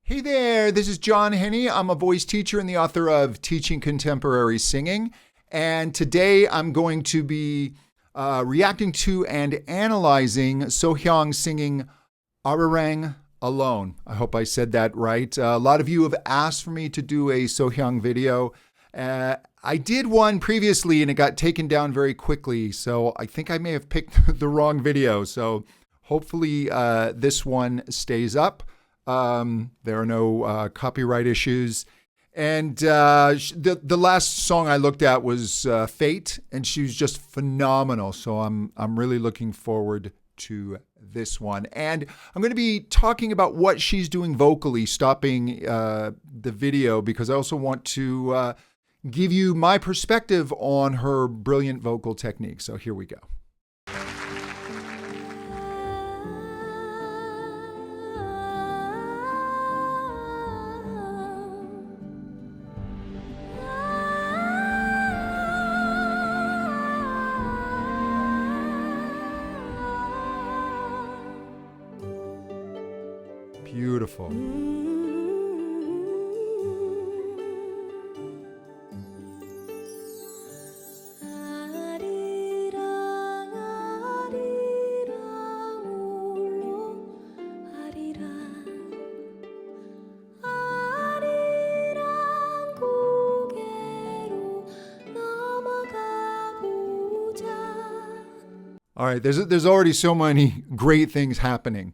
Hey there, this is John Henney. I'm a voice teacher and the author of Teaching Contemporary Singing. And today I'm going to be reacting to and analyzing So Hyang singing Arirang Alone. I hope I said that right. A lot of you have asked for me to do a So Hyang video. I did one previously and it got taken down very quickly. So I think I may have picked the wrong video. So hopefully this one stays up. There are no copyright issues. And the last song I looked at was Fate, and she was just phenomenal. So I'm really looking forward to this one. And I'm going to be talking about what she's doing vocally, stopping the video, because I also want to give you my perspective on her brilliant vocal technique. So here we go. Beautiful. All right, there's already so many great things happening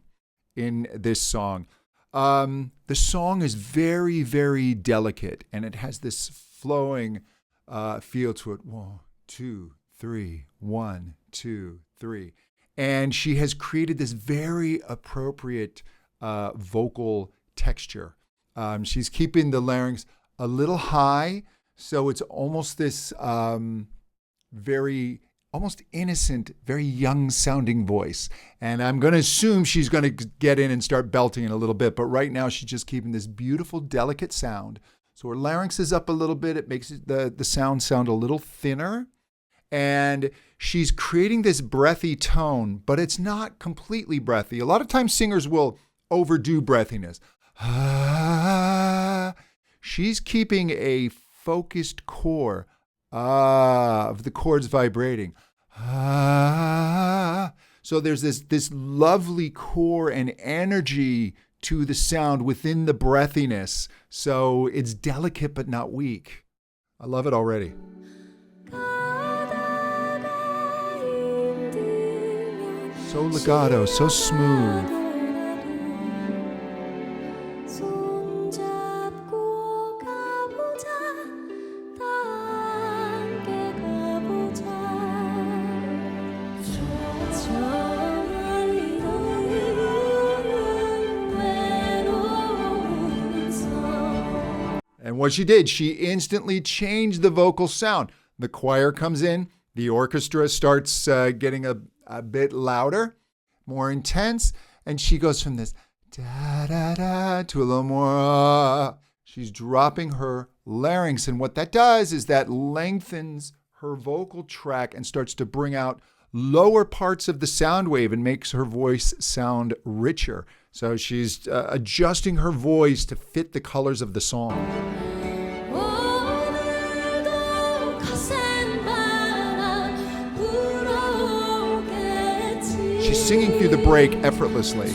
in this song. The song is very, very delicate, and it has this flowing feel to it. 1, 2, 3, 1, 2, 3. And she has created this very appropriate vocal texture. She's keeping the larynx a little high, so it's almost this almost innocent, very young sounding voice. And I'm going to assume she's going to get in and start belting in a little bit. But right now she's just keeping this beautiful, delicate sound. So her larynx is up a little bit. It makes the sound a little thinner. And she's creating this breathy tone, but it's not completely breathy. A lot of times singers will overdo breathiness. She's keeping a focused core of the chords vibrating. So there's this lovely core and energy to the sound within the breathiness. So it's delicate but not weak. I love it already. So legato, so smooth. And what she did, she instantly changed the vocal sound. The choir comes in, the orchestra starts getting a bit louder, more intense, and she goes from this da-da-da to a little more. She's dropping her larynx, and what that does is that lengthens her vocal tract and starts to bring out lower parts of the sound wave and makes her voice sound richer. So she's adjusting her voice to fit the colors of the song. She's singing through the break effortlessly.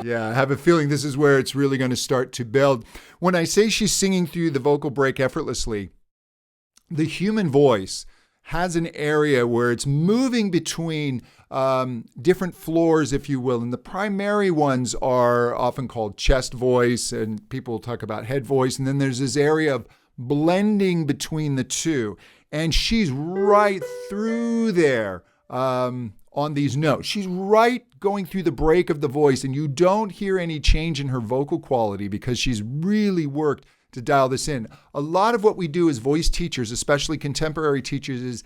Yeah, I have a feeling this is where it's really going to start to build. When I say she's singing through the vocal break effortlessly, the human voice has an area where it's moving between different floors, if you will. And the primary ones are often called chest voice, and people talk about head voice. And then there's this area of blending between the two. And she's right through there on these notes. She's right going through the break of the voice, and you don't hear any change in her vocal quality because she's really worked to dial this in. A lot of what we do as voice teachers, especially contemporary teachers, is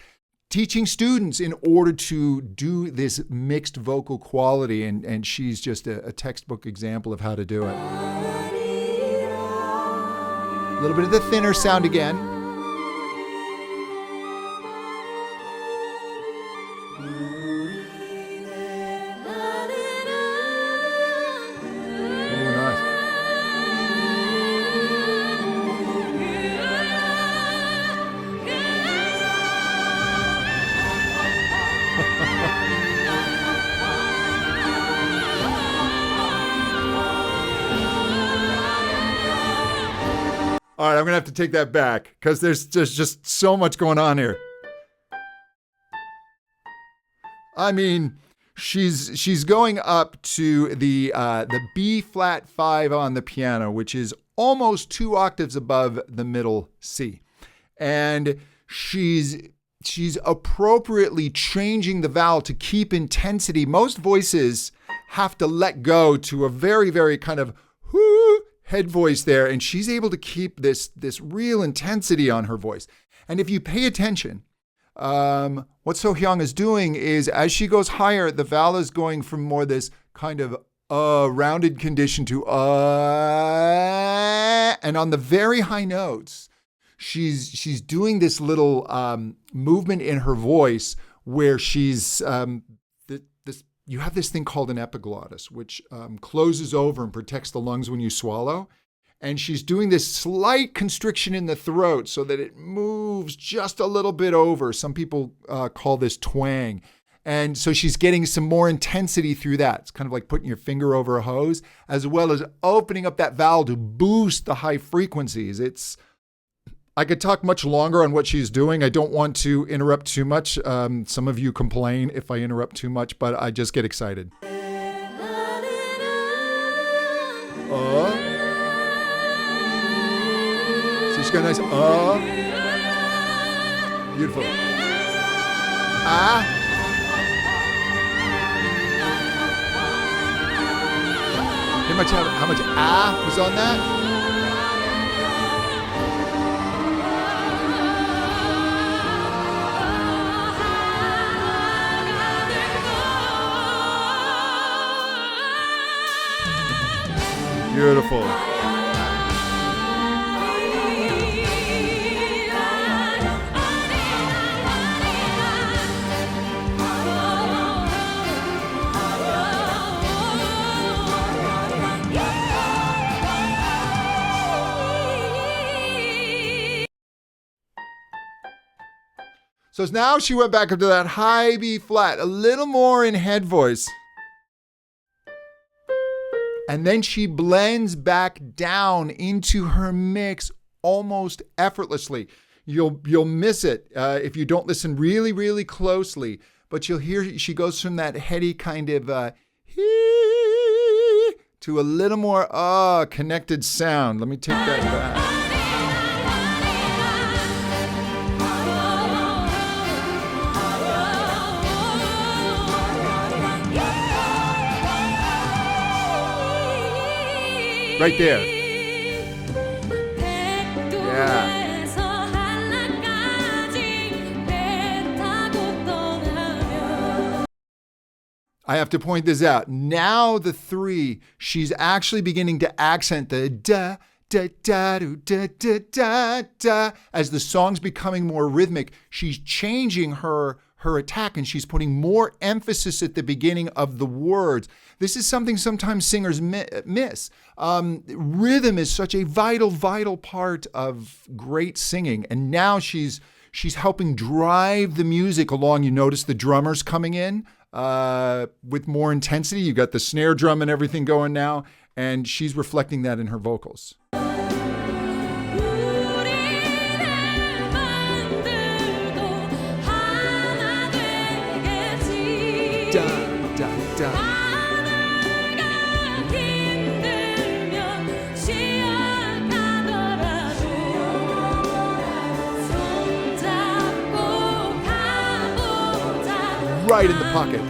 teaching students in order to do this mixed vocal quality, and she's just a textbook example of how to do it. A little bit of the thinner sound again. All right, I'm gonna have to take that back because there's just so much going on here. I mean, she's going up to the B flat 5 on the piano, which is almost 2 octaves above the middle C, and she's appropriately changing the vowel to keep intensity. Most voices have to let go to a very, very kind of whoo head voice there, and she's able to keep this real intensity on her voice. And if you pay attention, what So Hyang is doing is, as she goes higher, the vowel is going from more this kind of rounded condition to and on the very high notes, she's doing this little movement in her voice where she's you have this thing called an epiglottis, which closes over and protects the lungs when you swallow. And she's doing this slight constriction in the throat so that it moves just a little bit over. Some people call this twang. And so she's getting some more intensity through that. It's kind of like putting your finger over a hose, as well as opening up that vowel to boost the high frequencies. I could talk much longer on what she's doing. I don't want to interrupt too much. Some of you complain if I interrupt too much, but I just get excited. So she's got a nice beautiful. How much was on that? Beautiful. So now she went back up to that high B flat, a little more in head voice. And then she blends back down into her mix almost effortlessly. You'll miss it if you don't listen really, really closely. But you'll hear she goes from that heady kind of hee to a little more connected sound. Let me take that back. Right there. Yeah. I have to point this out. Now the 3, she's actually beginning to accent the da, da, da, do, da, da, da, da. As the song's becoming more rhythmic, she's changing her attack, and she's putting more emphasis at the beginning of the words. This is something sometimes singers miss. Rhythm is such a vital part of great singing, and now she's helping drive the music along. You notice the drummers coming in with more intensity. You got the snare drum and everything going now, and she's reflecting that in her vocals. Da, da, da. Right in the pocket.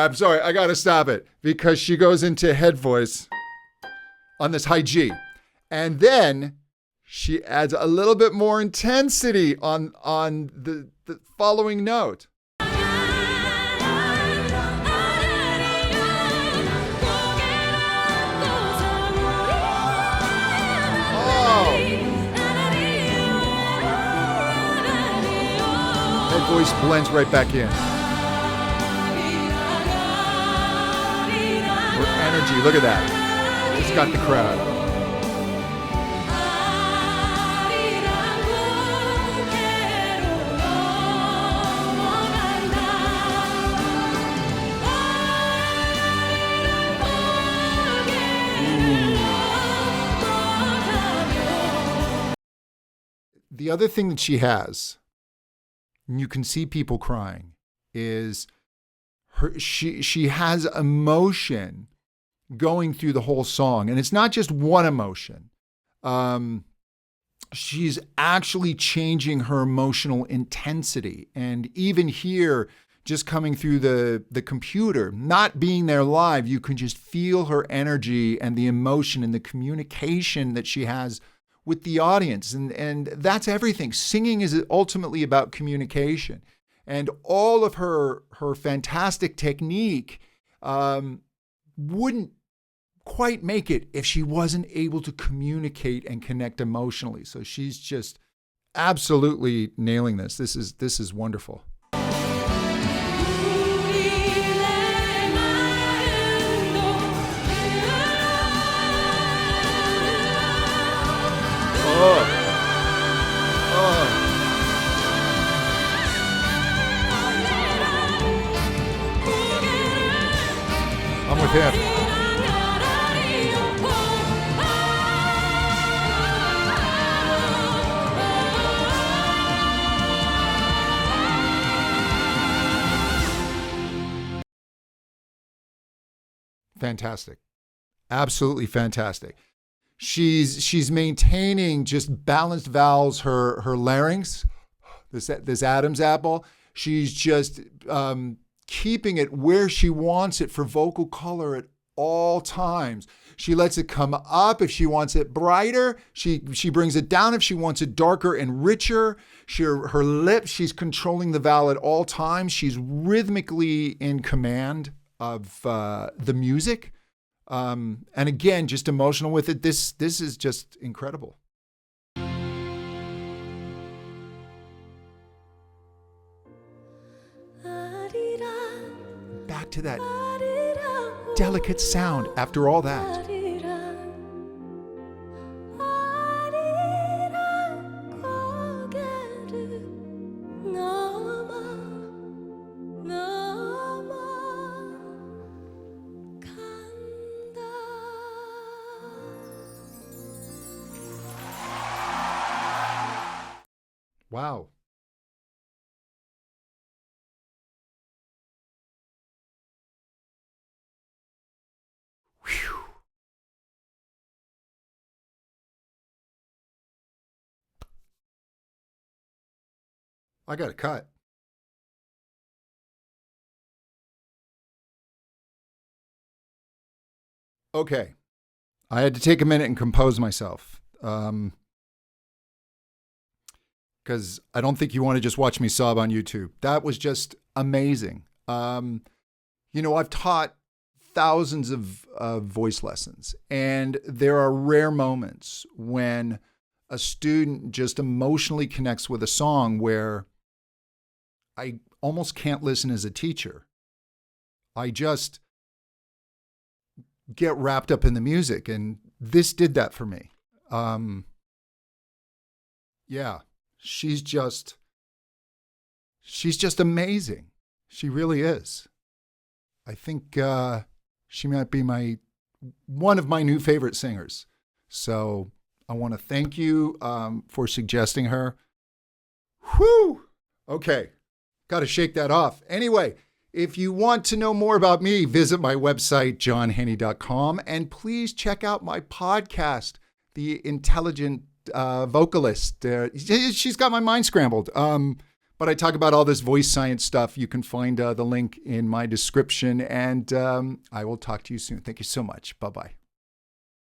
I'm sorry. I got to stop it because she goes into head voice on this high G. And then she adds a little bit more intensity on the following note. That voice blends right back in. Her energy, look at that. It's got the crowd. The other thing that she has, and you can see people crying, is she has emotion going through the whole song. And it's not just one emotion. She's actually changing her emotional intensity. And even here, just coming through the computer, not being there live, you can just feel her energy and the emotion and the communication that she has with the audience. And that's everything. Singing is ultimately about communication. And all of her fantastic technique wouldn't quite make it if she wasn't able to communicate and connect emotionally. So she's just absolutely nailing this. This is wonderful. I'm with him. Fantastic. Absolutely fantastic. She's maintaining just balanced vowels, her larynx, this Adam's apple. She's just keeping it where she wants it for vocal color at all times. She lets it come up if she wants it brighter. She brings it down if she wants it darker and richer. Her lips, she's controlling the vowel at all times. She's rhythmically in command of the music. And again, just emotional with it. This is just incredible. Back to that delicate sound after all that. Wow. Whew. I got a cut. Okay. I had to take a minute and compose myself. Because I don't think you want to just watch me sob on YouTube. That was just amazing. I've taught thousands of voice lessons, and there are rare moments when a student just emotionally connects with a song where I almost can't listen as a teacher. I just get wrapped up in the music, and this did that for me. Yeah. She's just amazing. She really is. I think she might be one of my new favorite singers. So I want to thank you for suggesting her. Whew. Okay. Got to shake that off. Anyway, if you want to know more about me, visit my website, johnhenney.com, and please check out my podcast, The Intelligent Vocalist. She's got my mind scrambled. But I talk about all this voice science stuff. You can find the link in my description, and I will talk to you soon. Thank you so much. Bye-bye.